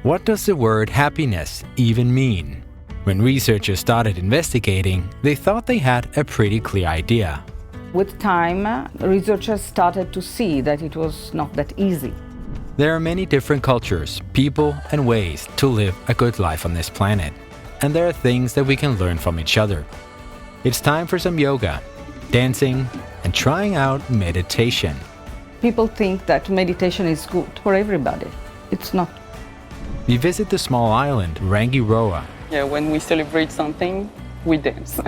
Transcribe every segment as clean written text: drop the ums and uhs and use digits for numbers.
What does the word happiness even mean? When researchers started investigating, they thought they had a pretty clear idea. With time, researchers started to see that it was not that easy. There are many different cultures, people, and ways to live a good life on this planet. And there are things that we can learn from each other. It's time for some yoga, dancing, and trying out meditation. People think that meditation is good for everybody. It's not. We visit the small island, Rangiroa. Yeah, when we celebrate something, we dance.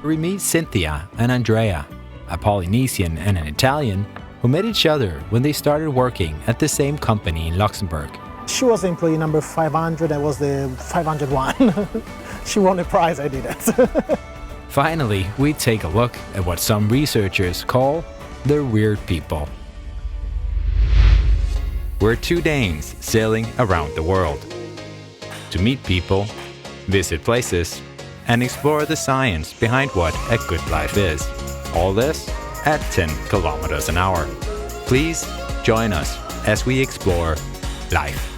We meet Cinthia and Andrea, a Polynesian and an Italian, who met each other when they started working at the same company in Luxembourg. She was employee number 500, I was the 501. She won the prize, I didn't. Finally, we take a look at what some researchers call the weird people. We're two Danes sailing around the world to meet people, visit places, and explore the science behind what a good life is. All this at 10 kilometers an hour. Please join us as we explore life.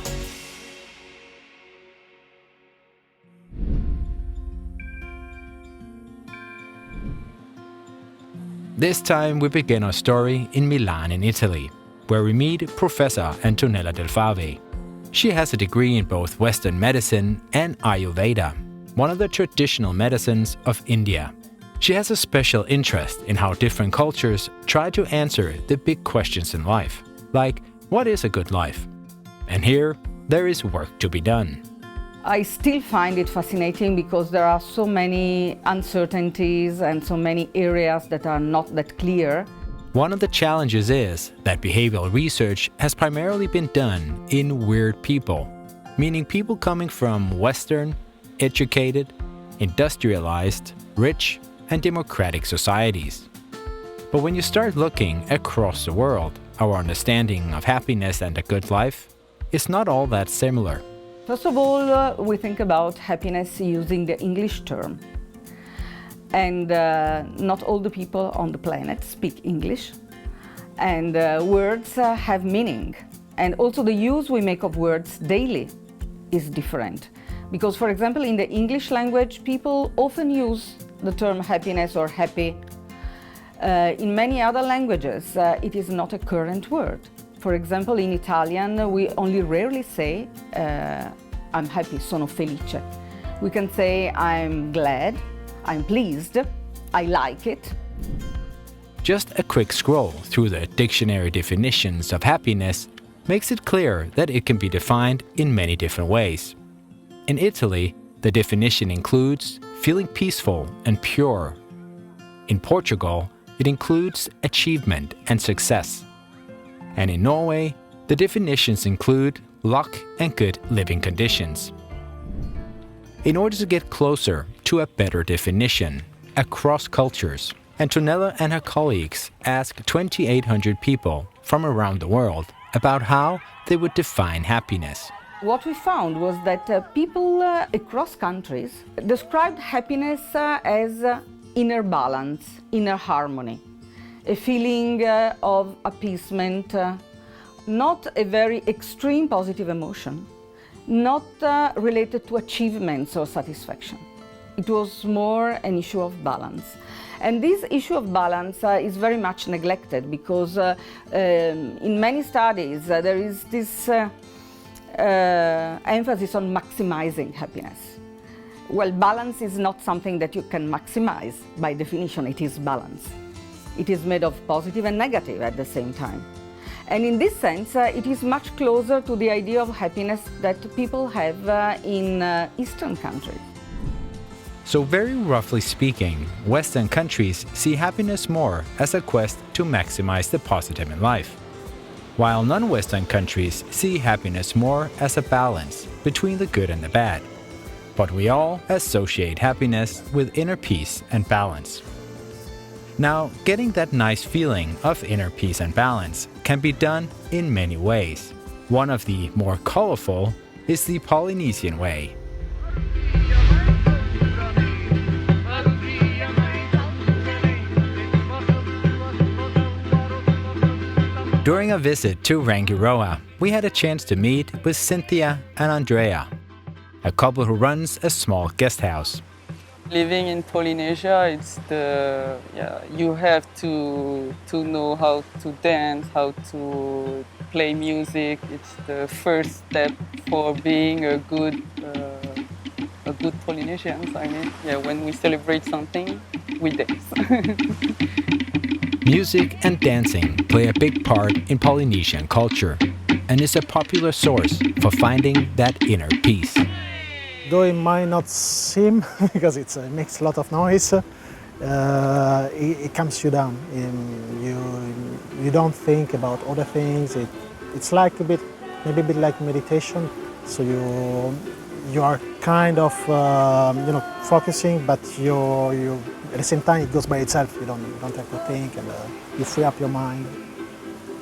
This time we begin our story in Milan in Italy, where we meet Professor Antonella Delle Fave. She has a degree in both Western medicine and Ayurveda, one of the traditional medicines of India. She has a special interest in how different cultures try to answer the big questions in life, like what is a good life? And here, there is work to be done. I still find it fascinating because there are so many uncertainties and so many areas that are not that clear. One of the challenges is that behavioral research has primarily been done in weird people, meaning people coming from Western, educated, industrialized, rich, and democratic societies. But when you start looking across the world, our understanding of happiness and a good life is not all that similar. First of all, we think about happiness using the English term. And not all the people on the planet speak English. And words have meaning. And also the use we make of words daily is different. Because, for example, in the English language, people often use the term happiness or happy. In many other languages, it is not a current word. For example, in Italian, we only rarely say, I'm happy, sono felice. We can say, I'm glad, I'm pleased, I like it. Just a quick scroll through the dictionary definitions of happiness makes it clear that it can be defined in many different ways. In Italy, the definition includes feeling peaceful and pure. In Portugal, it includes achievement and success. And in Norway, the definitions include luck and good living conditions. In order to get closer to a better definition across cultures, Antonella and her colleagues asked 2,800 people from around the world about how they would define happiness. What we found was that people across countries described happiness as inner balance, inner harmony, a feeling of appeasement, not a very extreme positive emotion, not related to achievements or satisfaction. It was more an issue of balance. And this issue of balance is very much neglected because in many studies there is this emphasis on maximizing happiness. Well, balance is not something that you can maximize. By definition, it is balance. It is made of positive and negative at the same time. And in this sense, it is much closer to the idea of happiness that people have in Eastern countries. So very roughly speaking, Western countries see happiness more as a quest to maximize the positive in life, while non-Western countries see happiness more as a balance between the good and the bad. But we all associate happiness with inner peace and balance. Now, getting that nice feeling of inner peace and balance can be done in many ways. One of the more colorful is the Polynesian way. During a visit to Rangiroa, we had a chance to meet with Cinthia and Andrea, a couple who runs a small guest house. Living in Polynesia, you have to know how to dance, how to play music. It's the first step for being a good Polynesian. When we celebrate something, we dance. Music and dancing play a big part in Polynesian culture and is a popular source for finding that inner peace. Though it might not seem, because it makes a lot of noise, it calms you down. You don't think about other things. It's like maybe a bit like meditation. So you are kind of focusing, but you at the same time it goes by itself. You don't have to think, and you free up your mind.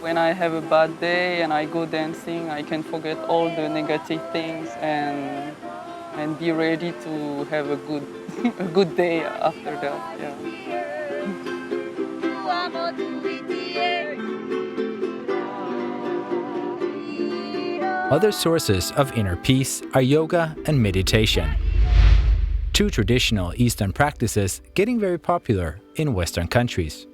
When I have a bad day and I go dancing, I can forget all the negative things and be ready to have a good day after that. Yeah. Other sources of inner peace are yoga and meditation, two traditional Eastern practices getting very popular in Western countries.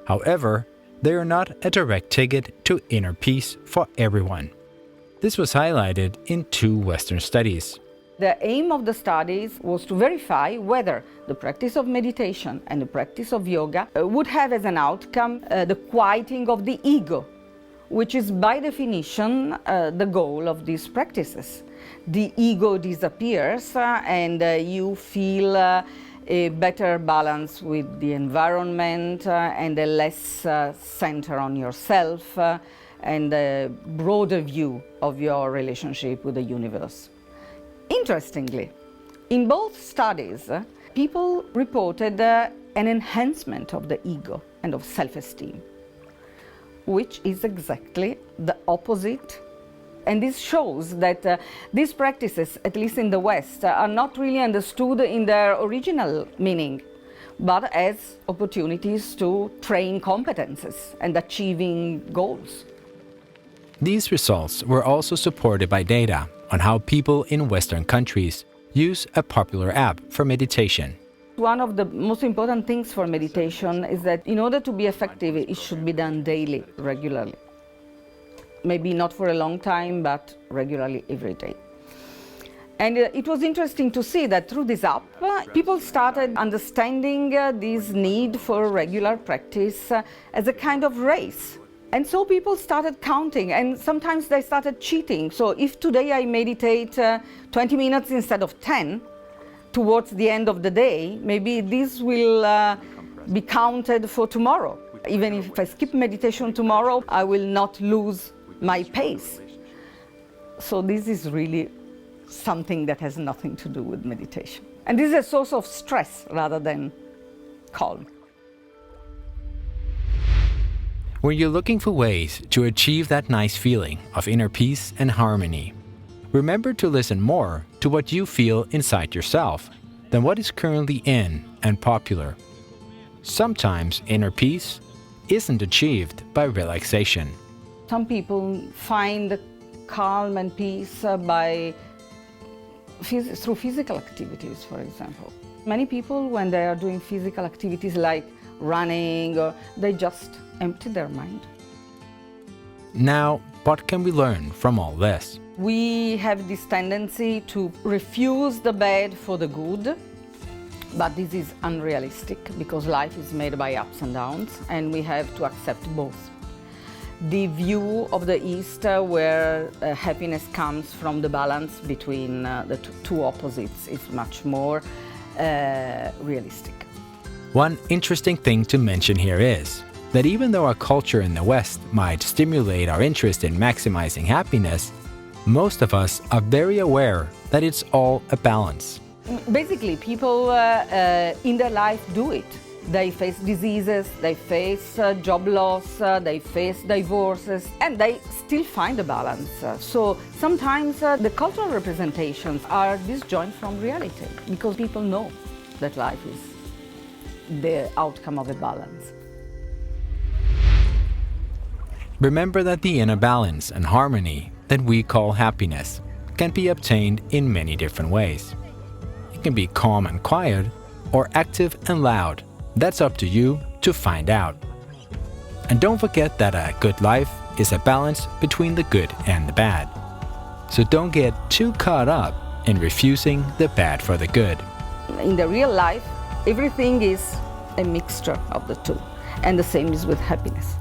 However, they are not a direct ticket to inner peace for everyone. This was highlighted in two Western studies. The aim of the studies was to verify whether the practice of meditation and the practice of yoga would have as an outcome the quieting of the ego, which is by definition the goal of these practices. The ego disappears and you feel a better balance with the environment and a less center on yourself and a broader view of your relationship with the universe. Interestingly, in both studies, people reported an enhancement of the ego and of self-esteem, which is exactly the opposite. And this shows that these practices, at least in the West, are not really understood in their original meaning, but as opportunities to train competences and achieving goals. These results were also supported by data on how people in Western countries use a popular app for meditation. One of the most important things for meditation is that in order to be effective, it should be done daily, regularly. Maybe not for a long time, but regularly every day. And it was interesting to see that through this app, people started understanding this need for regular practice as a kind of race. And so people started counting, and sometimes they started cheating. So if today I meditate 20 minutes instead of 10, towards the end of the day, maybe this will be counted for tomorrow. Even if I skip meditation tomorrow, I will not lose my pace. So this is really something that has nothing to do with meditation. And this is a source of stress rather than calm. When you're looking for ways to achieve that nice feeling of inner peace and harmony, remember to listen more to what you feel inside yourself than what is currently in and popular. Sometimes inner peace isn't achieved by relaxation. Some people find calm and peace through physical activities, for example. Many people, when they are doing physical activities like running, they just empty their mind. Now, what can we learn from all this? We have this tendency to refuse the bad for the good, but this is unrealistic because life is made by ups and downs, and we have to accept both. The view of the East where happiness comes from the balance between the two opposites is much more realistic. One interesting thing to mention here is that even though our culture in the West might stimulate our interest in maximizing happiness, most of us are very aware that it's all a balance. Basically, people in their life do it. They face diseases, they face job loss, they face divorces, and they still find a balance. So sometimes the cultural representations are disjoint from reality because people know that life is the outcome of a balance. Remember that the inner balance and harmony that we call happiness can be obtained in many different ways. It can be calm and quiet, or active and loud. That's up to you to find out. And don't forget that a good life is a balance between the good and the bad. So don't get too caught up in refusing the bad for the good. In the real life, everything is a mixture of the two, and the same is with happiness.